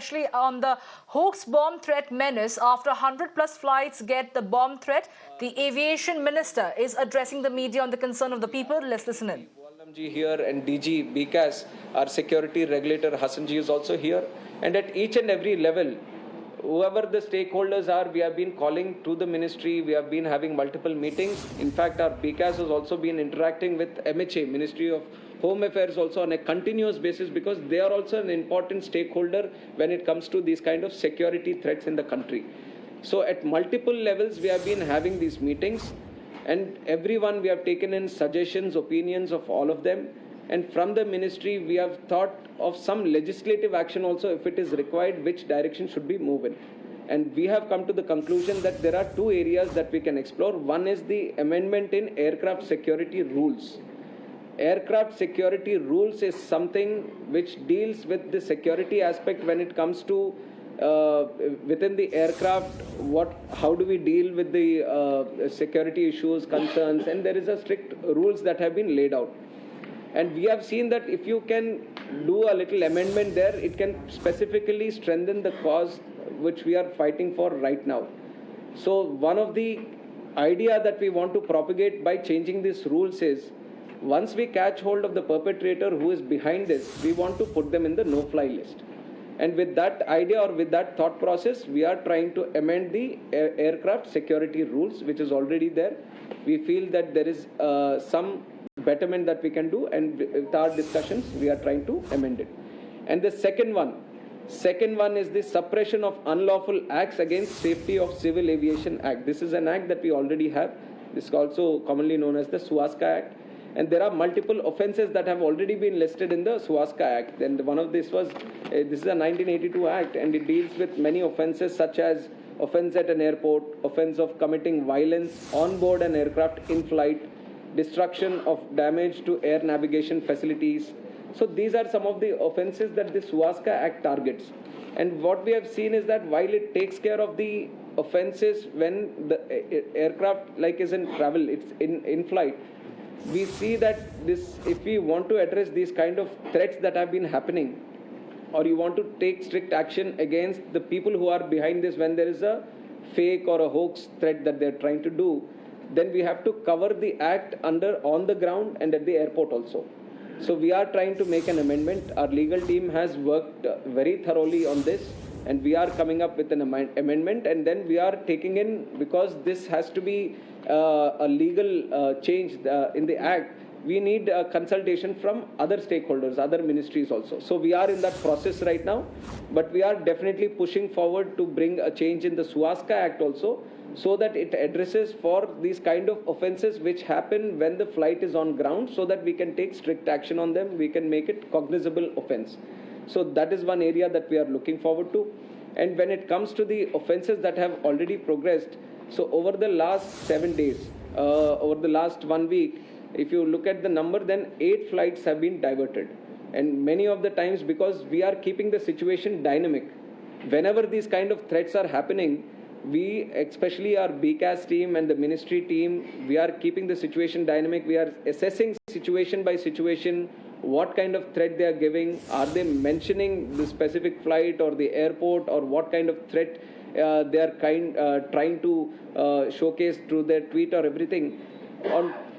especially on the Hoax bomb threat menace. After 100 plus flights get the bomb threat, the aviation minister is addressing the media on the concern of the people. Let's listen in. Here and DG BCAS, our security regulator Hassanji is also here. And at each and every level, whoever the stakeholders are, we have been calling to the ministry, we have been having multiple meetings. In fact, our BCAS has also been interacting with MHA, Ministry of Home Affairs, also on a continuous basis, because they are also an important stakeholder when it comes to these kind of security threats in the country. So at multiple levels, we have been having these meetings, and everyone we have taken in suggestions, opinions of all of them. And from the ministry, we have thought of some legislative action also, if it is required, which direction should be moved in. And we have come to the conclusion that there are two areas that we can explore. One is the amendment in aircraft security rules. Aircraft security rules is something which deals with the security aspect when it comes to within the aircraft, how do we deal with the security issues, concerns, and there is a strict rules that have been laid out. And we have seen that if you can do a little amendment there, it can specifically strengthen the cause which we are fighting for right now. So one of the idea that we want to propagate by changing these rules is, once we catch hold of the perpetrator who is behind this, we want to put them in the no-fly list. And with that idea or with that thought process, we are trying to amend the aircraft security rules, which is already there. We feel that there is some betterment that we can do, and with our discussions, we are trying to amend it. And the second one is the Suppression of Unlawful Acts Against Safety of Civil Aviation Act. This is an act that we already have. This is also commonly known as the SUASCA Act. And there are multiple offences that have already been listed in the SUASCA Act. And one of this was, this is a 1982 Act, and it deals with many offences such as offence at an airport, offence of committing violence on board an aircraft in flight, destruction of damage to air navigation facilities. So these are some of the offences that the SUASCA Act targets. And what we have seen is that while it takes care of the offences when the aircraft is in travel, it's in flight, we see that if we want to address these kind of threats that have been happening, or you want to take strict action against the people who are behind this when there is a fake or a hoax threat that they're trying to do, then we have to cover the act on the ground and at the airport also. So we are trying to make an amendment. Our legal team has worked very thoroughly on this, and we are coming up with an amendment, and then we are taking in, because this has to be a legal change in the act, we need a consultation from other stakeholders, other ministries also. So we are in that process right now, but we are definitely pushing forward to bring a change in the SUASCA Act also, so that it addresses for these kind of offences which happen when the flight is on ground, so that we can take strict action on them, we can make it cognizable offence. So that is one area that we are looking forward to. And when it comes to the offences that have already progressed, so over the last 7 days, over the last 1 week, if you look at the number, then 8 flights have been diverted. And many of the times, because we are keeping the situation dynamic, whenever these kind of threats are happening, we, especially our BCAS team and the ministry team, we are keeping the situation dynamic. We are assessing situation by situation, what kind of threat they are giving. Are they mentioning the specific flight or the airport, or what kind of threat they are trying to showcase through their tweet or everything.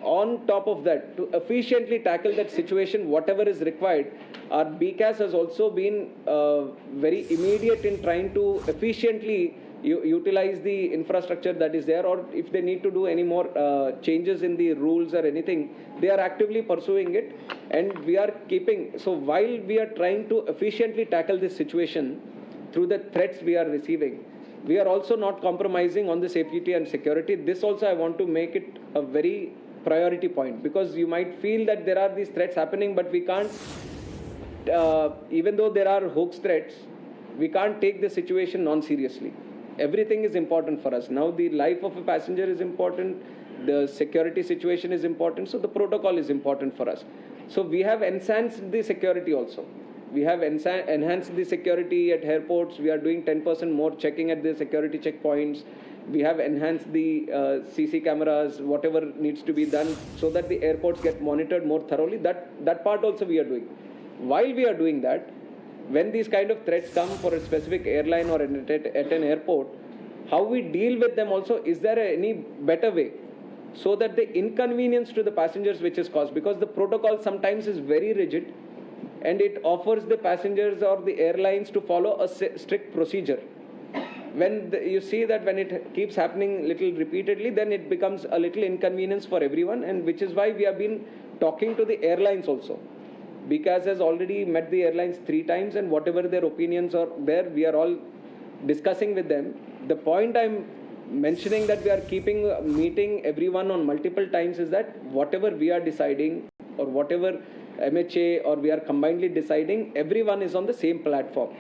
On top of that, to efficiently tackle that situation, whatever is required, our BCAS has also been very immediate in trying to efficiently utilize the infrastructure that is there, or if they need to do any more changes in the rules or anything, they are actively pursuing it. And we are keeping, so while we are trying to efficiently tackle this situation through the threats we are receiving, we are also not compromising on the safety and security. This also I want to make it a very priority point, because you might feel that there are these threats happening, but we can't, even though there are hoax threats, we can't take the situation non-seriously. Everything is important for us. Now the life of a passenger is important, the security situation is important, so the protocol is important for us. So we have enhanced the security also. We have enhanced the security at airports. We are doing 10% more checking at the security checkpoints. We have enhanced the CC cameras, whatever needs to be done, so that the airports get monitored more thoroughly. That part also we are doing. While we are doing that, when these kind of threats come for a specific airline or at an airport, how we deal with them also, is there any better way? So that the inconvenience to the passengers which is caused, because the protocol sometimes is very rigid and it offers the passengers or the airlines to follow a strict procedure. When you see that when it keeps happening little repeatedly, then it becomes a little inconvenience for everyone, and which is why we have been talking to the airlines also. Because has already met the airlines 3 times, and whatever their opinions are there, we are all discussing with them. The point I'm mentioning that we are keeping meeting everyone on multiple times is that whatever we are deciding or whatever MHA or we are combinedly deciding, everyone is on the same platform.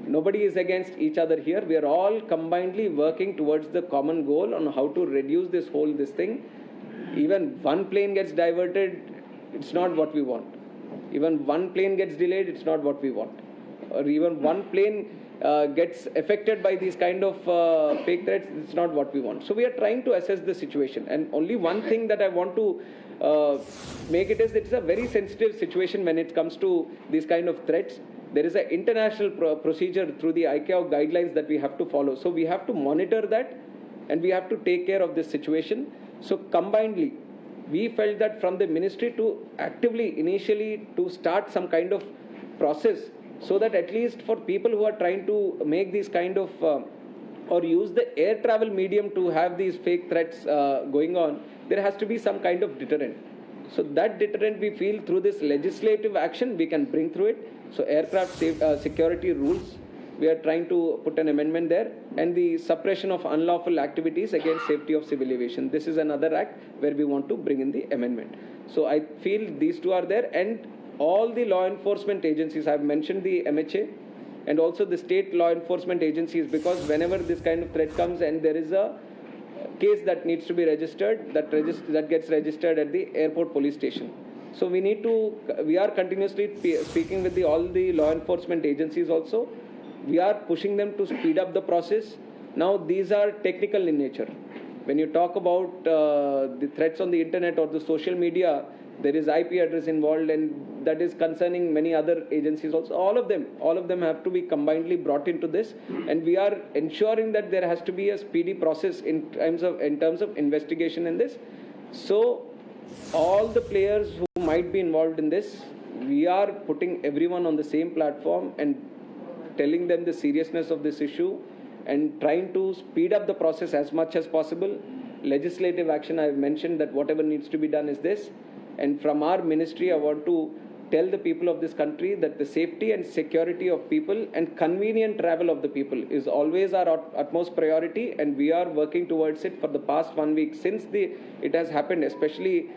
Nobody is against each other here. We are all combinedly working towards the common goal on how to reduce this thing. Even one plane gets diverted, it's not what we want. Even one plane gets delayed, it's not what we want. Or even one plane gets affected by these kind of fake threats, it's not what we want. So we are trying to assess the situation. And only one thing that I want to make it is, it's a very sensitive situation when it comes to these kind of threats. There is an international procedure through the ICAO guidelines that we have to follow. So we have to monitor that and we have to take care of this situation. So combinedly, we felt that from the ministry to actively initially to start some kind of process, so that at least for people who are trying to make these kind of or use the air travel medium to have these fake threats going on, there has to be some kind of deterrent. So that deterrent we feel through this legislative action we can bring through it. So aircraft security rules, we are trying to put an amendment there, and the suppression of unlawful activities against safety of civil aviation. This is another act where we want to bring in the amendment. So I feel these two are there, and all the law enforcement agencies, I have mentioned the MHA and also the state law enforcement agencies, because whenever this kind of threat comes and there is a case that needs to be registered, that gets registered at the airport police station. So we are continuously speaking with all the law enforcement agencies also. We are pushing them to speed up the process. Now these are technical in nature. When you talk about the threats on the internet or the social media, there is IP address involved, and that is concerning many other agencies also. All of them have to be combinedly brought into this, and we are ensuring that there has to be a speedy process in terms of investigation in this. So all the players who might be involved in this, we are putting everyone on the same platform and telling them the seriousness of this issue and trying to speed up the process as much as possible. Legislative action, I have mentioned that whatever needs to be done is this. And from our ministry, I want to tell the people of this country that the safety and security of people and convenient travel of the people is always our utmost priority, and we are working towards it for the past 1 week since it has happened. Especially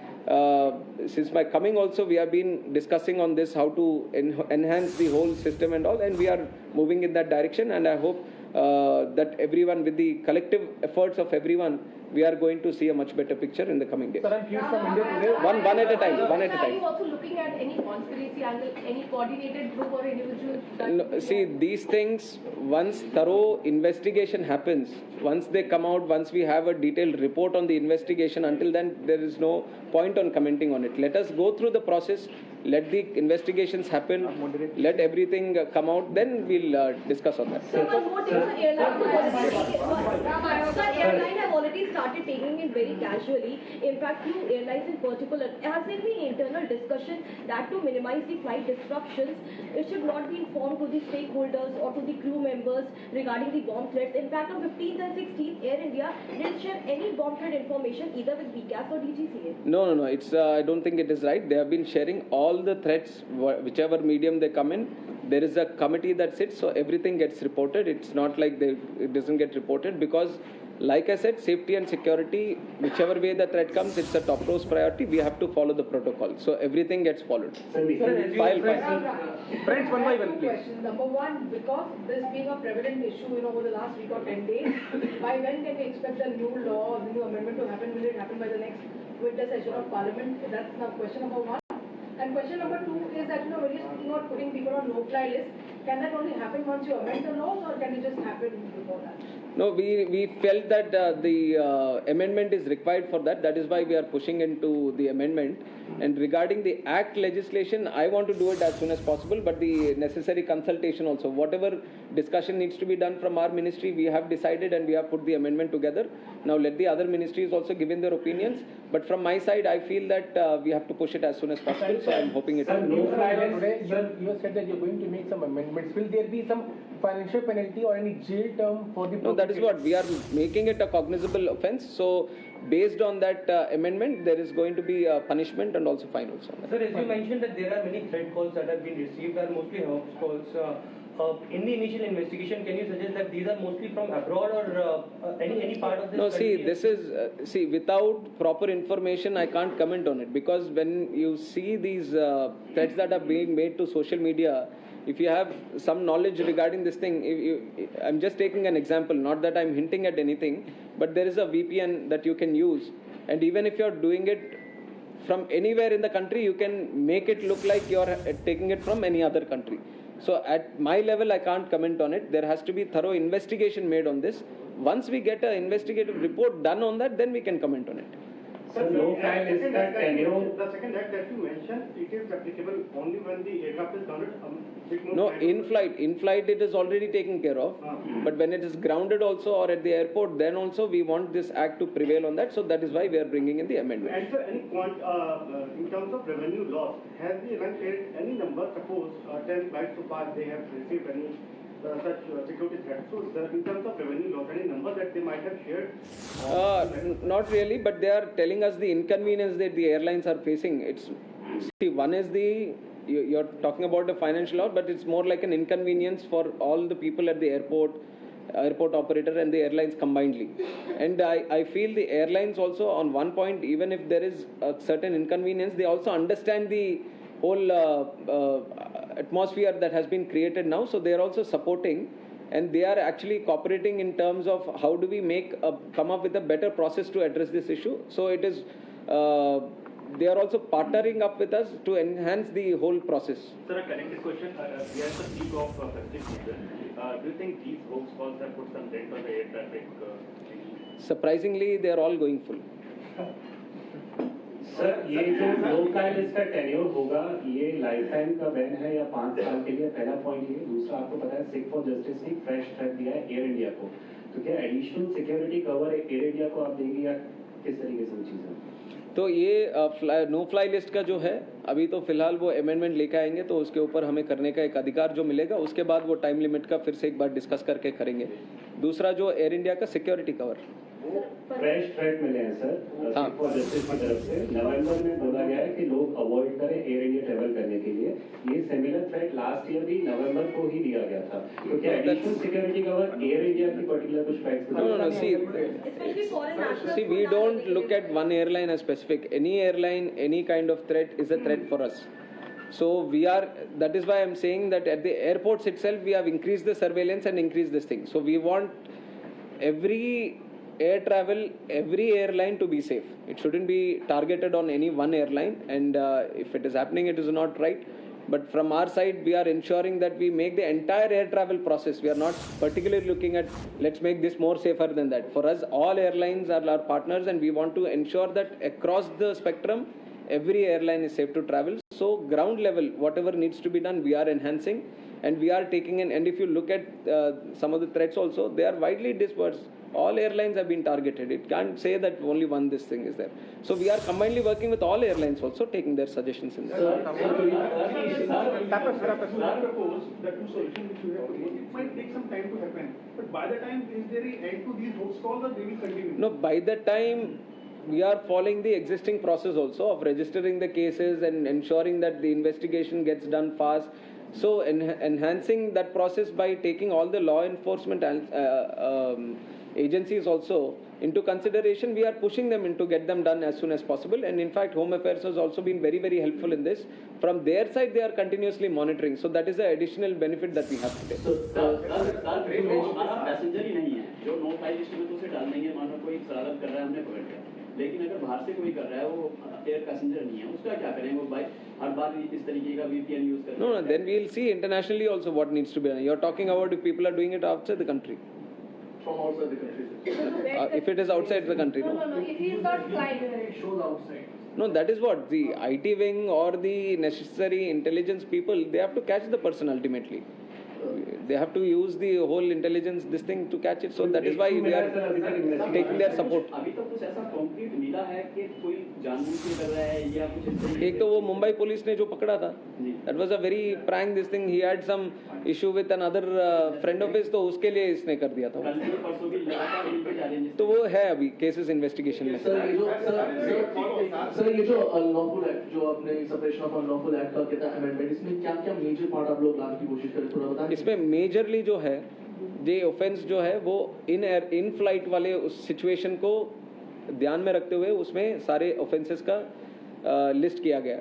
since my coming also, we have been discussing on this, how to enhance the whole system and all, and we are moving in that direction. And I hope that everyone, with the collective efforts of everyone, we are going to see a much better picture in the coming days. Sir, I'm curious from India today. One at a time. Are you also looking at any conspiracy angle, any coordinated group or individual? No, see, these things, once thorough investigation happens, once they come out, once we have a detailed report on the investigation, until then there is no point on commenting on it. Let us go through the process, let the investigations happen, let everything come out, then we'll discuss on that. So one more thing, airlines have already started taking it very casually. In fact, few airlines in particular, has there been internal discussion that to minimize the flight disruptions, it should not be informed to the stakeholders or to the crew members regarding the bomb threats. In fact, on 15th and 16th, Air India didn't share any bomb threat information either with BCAS or DGCA. No. It's I don't think it is right. They have been sharing all the threats, whichever medium they come in. There is a committee that sits, so everything gets reported. It's not like it doesn't get reported, because like I said, safety and security, whichever way the threat comes, it's a topmost priority. We have to follow the protocol. So everything gets followed. File. Friends, one by one, please. Questions. Number one, because this being a prevalent issue, over the last week or 10 days, by when can we expect the new law, the new amendment to happen? Will it happen by the next winter session of Parliament? That's now question number one. And question number two is that, when you're speaking about putting people on no-fly list, Can that only happen once you amend the laws, or can it just happen before that? No, we felt that the amendment is required for that. That is why we are pushing into the amendment. And regarding the act legislation, I want to do it as soon as possible, but the necessary consultation also. Whatever discussion needs to be done from our ministry, we have decided and we have put the amendment together. Now let the other ministries also give in their opinions. But from my side, I feel that we have to push it as soon as possible. So I'm hoping it will. No fly today, you have said that you're going to make some amendments. Will there be some financial penalty or any jail term for the... No, that is what we are making it a cognizable offence. So based on that amendment, there is going to be a punishment and also fine also. Sir, as you mentioned that there are many threat calls that have been received, are mostly hoax calls. In the initial investigation, can you suggest that these are mostly from abroad or any part of this? No, see, this is without proper information, I can't comment on it, because when you see these threats that are being made to social media, if you have some knowledge regarding this thing, I'm just taking an example, not that I'm hinting at anything, but there is a VPN that you can use, and even if you're doing it from anywhere in the country, you can make it look like you're taking it from any other country. So at my level, I can't comment on it. There has to be thorough investigation made on this. Once we get an investigative report done on that, then we can comment on it. So no file is that the second act that you mentioned, it is applicable only when the aircraft is grounded. No, in flight it is already taken care of. But when it is grounded also or at the airport, then also we want this act to prevail on that. So that is why we are bringing in the amendment. And sir, in terms of revenue loss, has the airline paid any number? Suppose 10 flights so far they have received any such security threats. So in terms of revenue loss, any number that they might have shared? Not really, but they are telling us the inconvenience that the airlines are facing. One is you're talking about a financial loss, but it's more like an inconvenience for all the people at the airport operator and the airlines combinedly. And I feel the airlines also on one point, even if there is a certain inconvenience, they also understand the whole atmosphere that has been created now. So they are also supporting, and they are actually cooperating in terms of how do we come up with a better process to address this issue. So it is they are also partnering up with us to enhance the whole process. Sir, a connected question. We are at the peak of festive season. Do you think these hoax calls have put some dent on the air traffic? Surprisingly, they are all going full. Sir ये जो no fly list का tenure होगा, ये life time का ban है या 5 साल के लिए? पहला पॉइंट ये। दूसरा, आपको पता है सिक फॉर जस्टिस ने फ्रेश थ्रेट दिया है एयर इंडिया को, तो क्या additional security cover air India को आप देंगे या किस तरीके से वो चीज़? तो ये नो फ्लाई लिस्ट का जो है, अभी तो फिलहाल वो अमेंडमेंट लेकर आएंगे, तो उसके ऊपर हमें करने का एक अधिकार जो मिलेगा, उसके बाद वो टाइम लिमिट का फिर से एक बार डिस्कस करके करेंगे। दूसरा जो एयर इंडिया का सिक्योरिटी कवर फ्रेश थ्रेट मिले हैं सर सिक फॉर जस्टिस की तरफ से। नवंबर में बोला गया है कि लोग अवॉइड करें एयर इंडिया ट्रेवल करने के लिए। ये सिमिलर थ्रेट लास्ट ईयर भी नवंबर को ही दिया गया था, तो क्या additional security cover air India की पर्टिकुलर कुछ facts? No, see, we don't look at one airline as specific. Any airline, any kind of threat is a threat for us. So that is why I'm saying that at the airports itself, we have increased the surveillance and increased this thing. So we want every air travel, every airline to be safe. It shouldn't be targeted on any one airline, and if it is happening, it is not right. But from our side, we are ensuring that we make the entire air travel process. We are not particularly looking at, let's make this more safer than that. For us, all airlines are our partners, and we want to ensure that across the spectrum, every airline is safe to travel. So ground level, whatever needs to be done, we are enhancing, and we are taking in. And if you look at some of the threats also, they are widely dispersed. All airlines have been targeted. It can't say that only one this thing is there. So we are combinedly working with all airlines also, taking their suggestions in there. Propose the two solutions which you have proposed. It might take some time to happen, but by the time is there an end to these hoax calls, or they will continue? No, by the time we are following the existing process also of registering the cases and ensuring that the investigation gets done fast. So enhancing that process by taking all the law enforcement agencies also into consideration, we are pushing them in to get them done as soon as possible. And in fact, Home Affairs has also been very, very helpful in this. From their side, they are continuously monitoring. So that is the additional benefit that we have today. Passenger ही नहीं है जो no fly list में तो उसे डाल देंगे, मानो कोई शरारत कर रहा है, हमने पकड़ लिया। लेकिन अगर बाहर से कोई कर रहा है, वो एयर पैसेंजर नहीं है, उसका क्या करेंगे? वो भाई हर बार इस तरीके का VPN यूज करते हैं. No, then we'll see internationally also what needs to be done. You're talking about if people are doing it outside the country. From outside the country. If it is outside the country, No, if he is not flying. It shows outside. No, that is what the IT wing or the necessary intelligence people, they have to catch the person ultimately. They have to use the whole intelligence this thing to catch it. So that is why we are taking their support. अभी तक कुछ ऐसा concrete मिला है कि कोई जानबूझ के कर रहा है या कुछ इस तरीके? एक तो वो मुंबई पुलिस ने जो पकड़ा था, that was a very prank this thing. He had some issue with another friend of his, तो उसके लिए इसने कर दिया था. कल से परसों की लगातार मिलकर जा रहे हैं. तो वो है अभी केसेस इन्वेस्टिगेशन में. सर ये जो अनलॉफुल एक्ट जो आपने सेपरेशन ऑफ अनलॉफुल एक्ट का कहता है अमेंडमेंट, इसमें क्या क्या मेजर पार्ट आप लोग लाने की कोशिश करें, थोड़ा बताएं. इसमें मेजरली जो है ये ऑफेंस जो है वो इन फ्लाइट वाले उस सिचुएशन को ध्यान में रखते हुए उसमें सारे ऑफेंसेस का लिस्ट किया गया.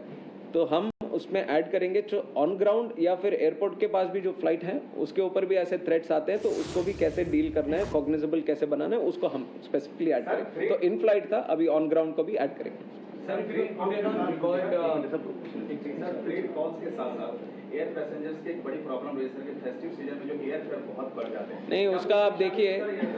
तो हम उसमें ऐड करेंगे जो ऑन ग्राउंड या फिर एयरपोर्ट के पास भी जो फ्लाइट है उसके ऊपर भी ऐसे थ्रेट्स आते हैं, तो उसको भी कैसे डील करना है, कॉग्निजेबल कैसे बनाना है, उसको हम स्पेसिफिकली ऐड करेंगे. तो इन फ्लाइट था, अभी ऑन ग्राउंड को भी ऐड करेंगे. ट्रेड कॉल्स के साथ साथ एयर पैसेंजर्स की एक बड़ी प्रॉब्लम रेज करके फेस्टिव सीजन में जो एयर फेयर बहुत बढ़ जाते हैं. नहीं, उसका आप देखिए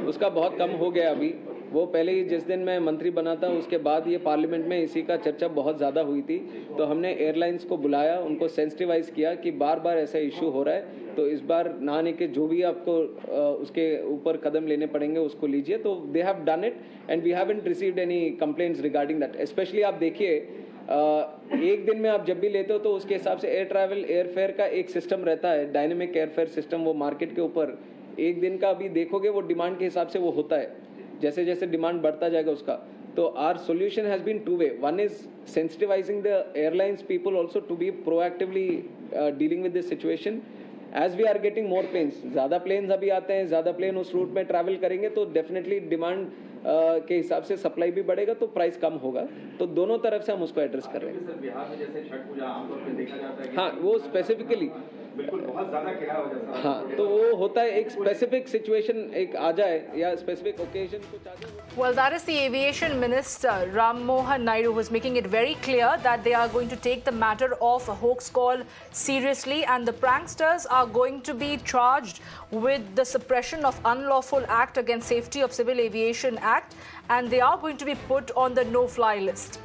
उसका बहुत कम हो गया अभी. वो पहले ही जिस दिन मैं मंत्री बना था उसके बाद ये पार्लियामेंट में इसी का चर्चा बहुत ज़्यादा हुई थी. तो हमने एयरलाइंस को बुलाया, उनको सेंसिटिवाइज किया कि बार बार ऐसा इशू हो रहा है, तो इस बार ना आने के जो भी आपको उसके ऊपर कदम लेने पड़ेंगे उसको लीजिए. तो they have done it and we haven't received any complaints regarding that. Specially आप देखिए एक दिन में आप जब भी लेते हो तो उसके हिसाब से एयर ट्रैवल एयरफेयर का एक सिस्टम रहता है, डायनेमिक एयरफेयर सिस्टम. वो मार्केट के ऊपर एक दिन का अभी देखोगे वो डिमांड के हिसाब से वो होता है, जैसे जैसे डिमांड बढ़ता जाएगा उसका. तो our solution has been two way. One is sensitivising the airlines people also to be proactively dealing with this situation. As we are getting more planes, ज़्यादा प्लेन्स अभी आते हैं, ज़्यादा प्लेन उस रूट में ट्रैवल करेंगे तो डेफिनेटली डिमांड के हिसाब से सप्लाई भी बढ़ेगा तो प्राइस कम होगा. तो दोनों तरफ से हम उसको एड्रेस कर रहे हैं. सर बिहार में जैसे छठ पूजा आमतौर पर देखा जाता है, हाँ वो स्पेसिफिकली बिल्कुल बहुत ज्यादा किराया हो जाता है. हाँ, तो वो होता है एक स्पेसिफिक सिचुएशन एक आ जाए या स्पेसिफिक ओकेजन कुछ आ जाए. Well, that is the Aviation Minister, Mohan Naidu, who is making it very clear that they are going to take the matter of a hoax call seriously and the pranksters are going to be charged with the Suppression of Unlawful Act Against Safety of Civil Aviation Act, and they are going to be put on the no-fly list.